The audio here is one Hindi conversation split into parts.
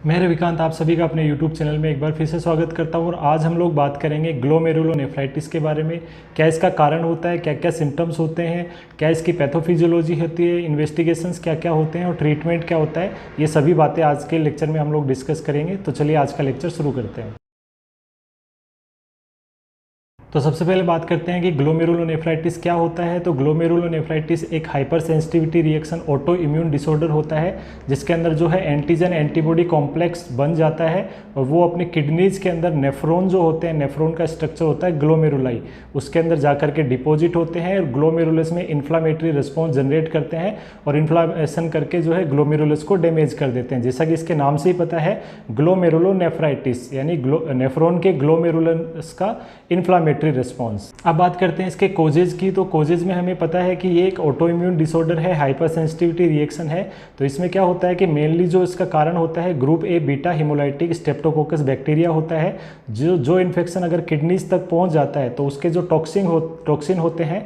मैं रविकांत आप सभी का अपने YouTube चैनल में एक बार फिर से स्वागत करता हूं और आज हम लोग बात करेंगे ग्लोमेरुलोनेफ्राइटिस के बारे में। क्या इसका कारण होता है, क्या क्या सिम्टम्स होते हैं, क्या इसकी पैथोफिजियोलॉजी होती है, इन्वेस्टिगेशंस क्या क्या होते हैं और ट्रीटमेंट क्या होता है, ये सभी बातें आज के लेक्चर में हम लोग डिस्कस करेंगे। तो चलिए आज का लेक्चर शुरू करते हैं। तो सबसे पहले बात करते हैं कि ग्लोमेरुलोनेफ्राइटिस क्या होता है। तो ग्लोमेरुलोनेफ्राइटिस एक hyper sensitivity reaction auto immune disorder होता है जिसके अंदर जो है एंटीजन एंटीबॉडी कॉम्प्लेक्स बन जाता है और वो अपने किडनीज के अंदर नेफ्रॉन जो होते हैं, नेफ्रॉन का स्ट्रक्चर होता है ग्लोमेरुलाई, उसके अंदर जाकर के डिपॉजिट होते हैं और ग्लोमेरुलस में इन्फ्लामेटरी रिस्पॉन्स जनरेट करते हैं और इन्फ्लामेशन करके जो है ग्लोमेरुलस को डैमेज कर देते हैं। जैसा कि इसके नाम से ही पता है, ग्लोमेरुलोनेफ्राइटिस यानी नेफ्रॉन के ग्लोमेरुलस का इन्फ्लामेटरी रिस्पॉन्स। अब बात करते हैं इसके कोजेज की। तो कोजेज में हमें पता है कि ये एक ऑटो इम्यून डिसऑर्डर है, हाइपर सेंसिटिविटी रिएक्शन है। तो इसमें क्या होता है कि मेनली जो इसका कारण होता है group A beta haemolytic Streptococcus bacteria होता है। जो इन्फेक्शन अगर किडनीज तक पहुंच जाता है तो उसके जो टॉक्सिन होते हैं,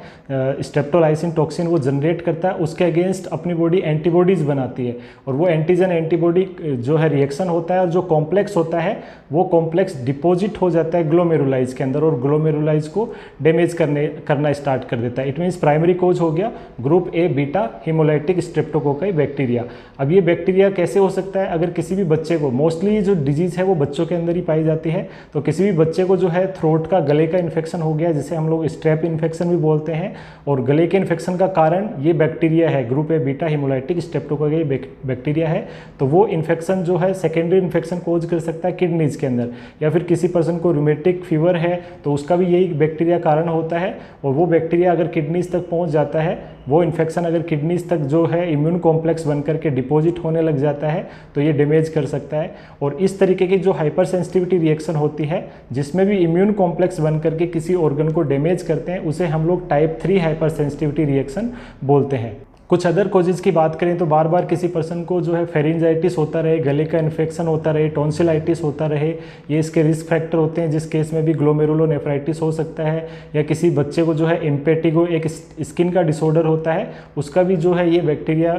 स्ट्रेप्टोलाइसिन टॉक्सिन वो जनरेट करता है, उसके अगेंस्ट अपनी बॉडी एंटीबॉडीज बनाती है और वो एंटीजन एंटीबॉडी जो है रिएक्शन होता है और जो कॉम्प्लेक्स होता है वो कॉम्प्लेक्स डिपॉजिट हो जाता है ग्लोमेरुलाइज के अंदर और ग्लोमेरुलाइज को डैमेज करना स्टार्ट कर देता है। इट मीन्स प्राइमरी कोज हो गया group A beta haemolytic streptococci bacteria. अब ये बैक्टीरिया कैसे हो सकता है, अगर किसी भी बच्चे को, मोस्टली जो डिजीज है वो बच्चों के अंदर ही पाई जाती है, तो किसी भी बच्चे को जो है थ्रोट का, गले का इन्फेक्शन हो गया जिसे हम लोग स्ट्रेप इन्फेक्शन भी बोलते हैं, और गले के इन्फेक्शन का कारण ये बैक्टीरिया है, group A beta haemolytic streptococci bacteria है। तो वो इन्फेक्शन जो है सेकेंडरी इन्फेक्शन कोज कर सकता है किडनीज के अंदर, या फिर किसी पर्सन को रूमेटिक फीवर है तो उसका भी यही बैक्टीरिया कारण होता है और वो बैक्टीरिया अगर किडनीज तक पहुंच जाता है, वो इन्फेक्शन अगर किडनीज तक जो है इम्यून कॉम्प्लेक्स बनकर के डिपॉजिट होने लग जाता है तो ये डैमेज कर सकता है। और इस तरीके की जो हाइपर सेंसिटिविटी रिएक्शन होती है जिसमें भी इम्यून कॉम्प्लेक्स बनकर के किसी ऑर्गन को डैमेज करते हैं, उसे हम लोग टाइप 3 हाइपर सेंसिटिविटी रिएक्शन बोलते हैं। कुछ अदर कॉजेज की बात करें तो बार बार किसी पर्सन को जो है फेरिंजाइटिस होता रहे, गले का इन्फेक्शन होता रहे, टॉन्सिलाइटिस होता रहे, ये इसके रिस्क फैक्टर होते हैं जिस केस में भी ग्लोमेरुलोनेफ्राइटिस हो सकता है। या किसी बच्चे को जो है इम्पेटिगो एक स्किन का डिसऑर्डर होता है, उसका भी जो है ये बैक्टीरिया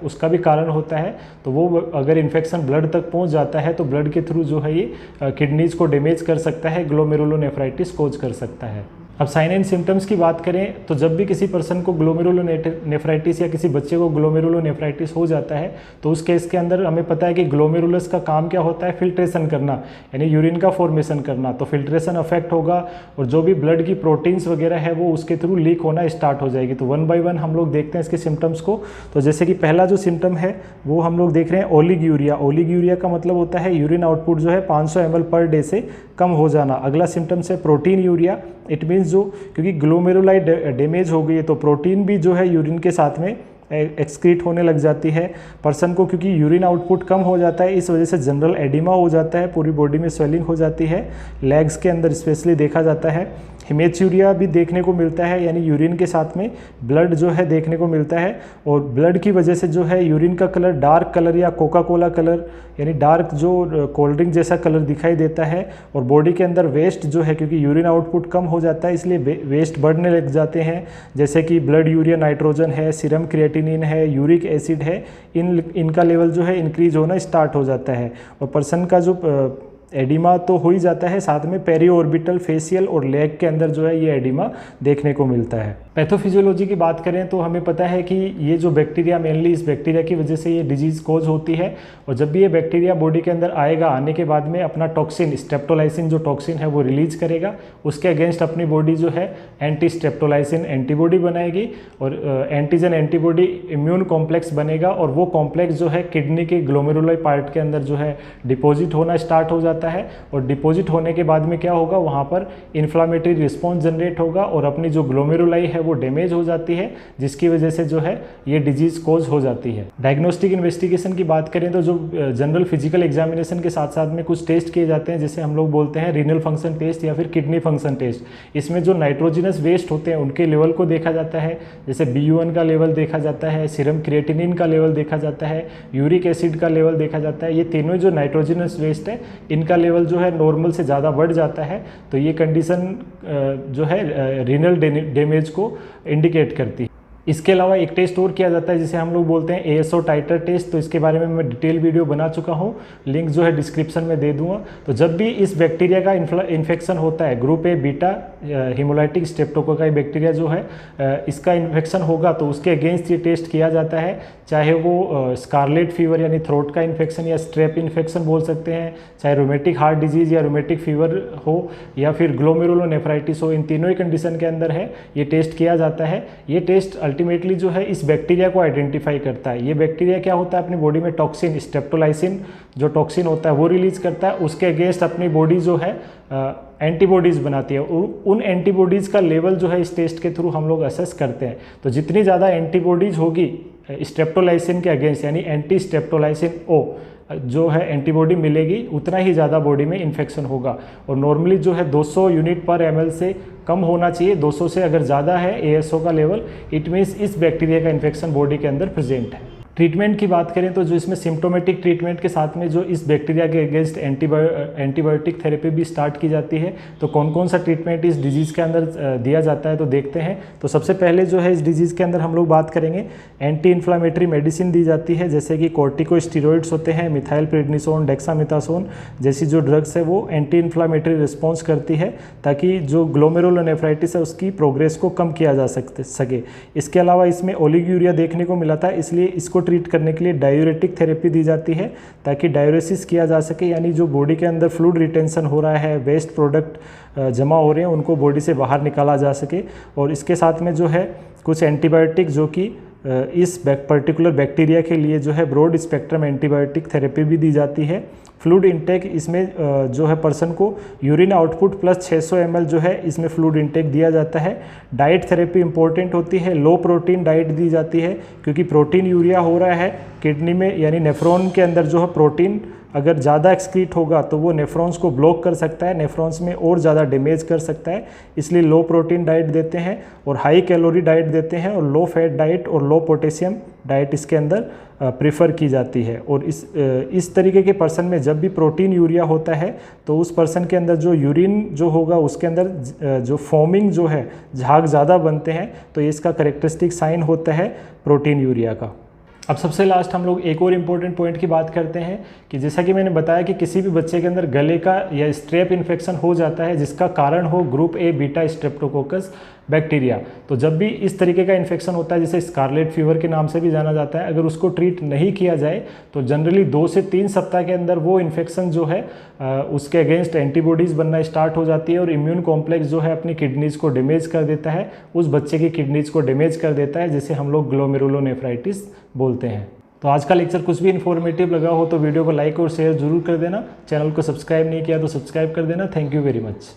उसका भी कारण होता है। तो वो अगर इन्फेक्शन ब्लड तक पहुँच जाता है तो ब्लड के थ्रू जो है ये किडनीज को डैमेज कर सकता है, ग्लोमेरुलोनेफ्राइटिस कोज कर सकता है। अब साइन एंड सिम्टम्स की बात करें तो जब भी किसी पर्सन को ग्लोमेरुलोनेफ्राइटिस या किसी बच्चे को ग्लोमेरुलोनेफ्राइटिस हो जाता है तो उस केस के अंदर हमें पता है कि ग्लोमेरुलस का काम क्या होता है, फिल्ट्रेशन करना, यानी यूरिन का फॉर्मेशन करना। तो फिल्ट्रेशन अफेक्ट होगा और जो भी ब्लड की प्रोटीन्स वगैरह है वो उसके थ्रू लीक होना स्टार्ट हो जाएगी। तो वन बाय वन हम लोग देखते हैं इसके सिम्टम्स को। तो जैसे कि पहला जो सिम्टम है वो हम लोग देख रहे हैं ओलिगयूरिया। ओलिगयूरिया का मतलब होता है यूरिन आउटपुट जो है 500 ml पर डे से कम हो जाना। अगला सिम्टम्स है प्रोटीन यूरिया। इट मीन्स जो, क्योंकि ग्लोमेरुलाई डैमेज हो गई है तो प्रोटीन भी जो है यूरिन के साथ में एक्सक्रीट होने लग जाती है पर्सन को, क्योंकि यूरिन आउटपुट कम हो जाता है। इस वजह से जनरल एडिमा हो जाता है, पूरी बॉडी में स्वेलिंग हो जाती है, लेग्स के अंदर स्पेशली देखा जाता है। हिमेचूरिया भी देखने को मिलता है, यानी यूरिन के साथ में ब्लड जो है देखने को मिलता है और ब्लड की वजह से जो है यूरिन का कलर डार्क कलर या कोका कोला कलर, यानी डार्क जो कोल्ड ड्रिंक जैसा कलर दिखाई देता है। और बॉडी के अंदर वेस्ट जो है, क्योंकि यूरिन आउटपुट कम हो जाता है इसलिए वेस्ट बढ़ने लग जाते हैं, जैसे कि ब्लड यूरिया नाइट्रोजन है, सीरम क्रिएटिनिन है, यूरिक एसिड है, इनका लेवल जो है इंक्रीज होना स्टार्ट हो जाता है। और पर्सन का जो एडिमा तो हो ही जाता है, साथ में पेरी ऑर्बिटल, फेशियल और लेग के अंदर जो है ये एडिमा देखने को मिलता है। पैथोफिजियोलॉजी की बात करें तो हमें पता है कि ये जो बैक्टीरिया, मेनली इस बैक्टीरिया की वजह से ये डिजीज कोज होती है। और जब भी ये बैक्टीरिया बॉडी के अंदर आएगा, आने के बाद में अपना टॉक्सिन, स्ट्रेप्टोलाइसिन जो टॉक्सिन है वो रिलीज करेगा, उसके अगेंस्ट अपनी बॉडी जो है एंटी स्ट्रेप्टोलाइसिन एंटीबॉडी बनाएगी और एंटीजन एंटीबॉडी इम्यून कॉम्प्लेक्स बनेगा और वो कॉम्प्लेक्स जो है किडनी के ग्लोमेरुलाई पार्ट के अंदर जो है डिपॉजिट होना स्टार्ट हो जाता है। और डिपॉजिट होने के बाद में क्या होगा, वहाँ पर इन्फ्लामेटरी रिस्पॉन्स जनरेट होगा और अपनी जो ग्लोमेरुलाई है वो डैमेज हो जाती है, जिसकी वजह से जो है ये डिजीज कोज हो जाती है। डायग्नोस्टिक इन्वेस्टिगेशन की बात करें तो जो जनरल फिजिकल एग्जामिनेशन के साथ साथ में कुछ टेस्ट किए जाते हैं, जिसे हम लोग बोलते हैं रीनल फंक्शन टेस्ट या फिर किडनी फंक्शन टेस्ट। इसमें जो नाइट्रोजिनस वेस्ट होते हैं उनके लेवल को देखा जाता है, जैसे BUN का लेवल देखा जाता है, सीरम क्रिएटिनिन का लेवल देखा जाता है, यूरिक एसिड का लेवल देखा जाता है। ये तीनों जो नाइट्रोजिनस वेस्ट है इनका लेवल जो है नॉर्मल से ज़्यादा बढ़ जाता है, तो ये कंडीशन जो है रीनल डैमेज को इंडिकेट करती है। इसके अलावा एक टेस्ट और किया जाता है जिसे हम लोग बोलते हैं एएसओ टाइटर टेस्ट। तो इसके बारे में मैं डिटेल वीडियो बना चुका हूँ, लिंक जो है डिस्क्रिप्शन में दे दूंगा। तो जब भी इस बैक्टीरिया का इन्फेक्शन होता है, group A beta haemolytic streptococci bacteria जो है इसका इन्फेक्शन होगा तो उसके अगेंस्ट ये टेस्ट किया जाता है। चाहे वो स्कारलेट फीवर यानी थ्रोट का इन्फेक्शन या स्ट्रेप इन्फेक्शन बोल सकते हैं, चाहे रोमेटिक हार्ट डिजीज या रोमेटिक फीवर हो या फिर ग्लोमेरुलोनेफ्राइटिस हो, इन तीनों ही कंडीशन के अंदर है ये टेस्ट किया जाता है। ये टेस्ट अल्टीमेटली जो है इस बैक्टीरिया को आइडेंटिफाई करता है। ये बैक्टीरिया क्या होता है, अपनी बॉडी में टॉक्सिन स्ट्रेप्टोलाइसिन जो टॉक्सिन होता है वो रिलीज करता है, उसके अगेंस्ट अपनी बॉडी जो है एंटीबॉडीज़ बनाती है। उन एंटीबॉडीज़ का लेवल जो है इस टेस्ट के थ्रू हम लोग असेस करते हैं। तो जितनी ज़्यादा एंटीबॉडीज़ होगी स्ट्रेप्टोलाइसिन के अगेंस्ट यानी एंटी स्ट्रेप्टोलाइसिन ओ जो है एंटीबॉडी मिलेगी, उतना ही ज़्यादा बॉडी में इन्फेक्शन होगा। और नॉर्मली जो है 200 यूनिट पर ml से कम होना चाहिए। 200 से अगर ज़्यादा है एएसओ का लेवल, इट मीन्स इस बैक्टीरिया का इन्फेक्शन बॉडी के अंदर प्रेजेंट है। ट्रीटमेंट की बात करें तो जो इसमें सिम्टोमेटिक ट्रीटमेंट के साथ में जो इस बैक्टीरिया के अगेंस्ट एंटीबायोटिक थेरेपी भी स्टार्ट की जाती है। तो कौन कौन सा ट्रीटमेंट इस डिजीज़ के अंदर दिया जाता है तो देखते हैं। तो सबसे पहले जो है इस डिजीज़ के अंदर हम लोग बात करेंगे, एंटी इन्फ्लामेटरी मेडिसिन दी जाती है, जैसे कि कॉर्टिकोस्टेरॉइड्स होते हैं, मिथाइल प्रेडनिसोन, डेक्सामेथासोन जैसी जो ड्रग्स है वो एंटी इन्फ्लामेटरी रिस्पॉन्स करती है ताकि जो ग्लोमेरुलोनेफ्राइटिस है उसकी प्रोग्रेस को कम किया जा सके। इसके अलावा इसमें ओलिगोयूरिया देखने को मिला था, इसलिए इसको ट्रीट करने के लिए डायूरेटिक थेरेपी दी जाती है ताकि डायूरेसिस किया जा सके, यानी जो बॉडी के अंदर फ्लूइड रिटेंशन हो रहा है, वेस्ट प्रोडक्ट जमा हो रहे हैं, उनको बॉडी से बाहर निकाला जा सके। और इसके साथ में जो है कुछ एंटीबायोटिक जो कि इस पर्टिकुलर बैक्टीरिया के लिए जो है ब्रॉड स्पेक्ट्रम एंटीबायोटिक थेरेपी भी दी जाती है। फ्लूइड इंटेक इसमें जो है पर्सन को यूरिन आउटपुट प्लस 600 ml जो है इसमें फ्लूइड इंटेक दिया जाता है। डाइट थेरेपी इंपॉर्टेंट होती है, लो प्रोटीन डाइट दी जाती है क्योंकि प्रोटीन यूरिया हो रहा है किडनी में, यानी नेफ्रॉन के अंदर जो है प्रोटीन अगर ज़्यादा एक्सक्रीट होगा तो वो नेफ्रॉन्स को ब्लॉक कर सकता है, नेफ्रॉन्स में और ज़्यादा डैमेज कर सकता है। इसलिए लो प्रोटीन डाइट देते हैं और हाई कैलोरी डाइट देते हैं और लो फैट डाइट और लो पोटेशियम डाइट इसके अंदर प्रेफर की जाती है। और इस तरीके के पर्सन में जब भी प्रोटीन यूरिया होता है तो उस पर्सन के अंदर जो यूरिन जो होगा उसके अंदर जो फॉर्मिंग जो है झाग ज़्यादा बनते हैं, तो ये इसका करेक्टरिस्टिक साइन होता है प्रोटीन यूरिया का। अब सबसे लास्ट हम लोग एक और इम्पोर्टेंट पॉइंट की बात करते हैं कि जैसा कि मैंने बताया कि किसी भी बच्चे के अंदर गले का या स्ट्रेप इन्फेक्शन हो जाता है जिसका कारण हो group A beta Streptococcus bacteria. तो जब भी इस तरीके का इन्फेक्शन होता है जिसे स्कारलेट फीवर के नाम से भी जाना जाता है, अगर उसको ट्रीट नहीं किया जाए तो जनरली 2 से 3 सप्ताह के अंदर वो इन्फेक्शन जो है उसके अगेंस्ट एंटीबॉडीज़ बनना स्टार्ट हो जाती है और इम्यून कॉम्प्लेक्स जो है अपनी किडनीज़ को डैमेज कर देता है, उस बच्चे की किडनीज़ को डैमेज कर देता है, जिसे हम लोग ग्लोमेरुलोनेफ्राइटिस बोलते हैं। तो आज का लेक्चर कुछ भी इन्फॉर्मेटिव लगा हो तो वीडियो को लाइक और शेयर जरूर कर देना। चैनल को सब्सक्राइब नहीं किया तो सब्सक्राइब कर देना। Thank you very much.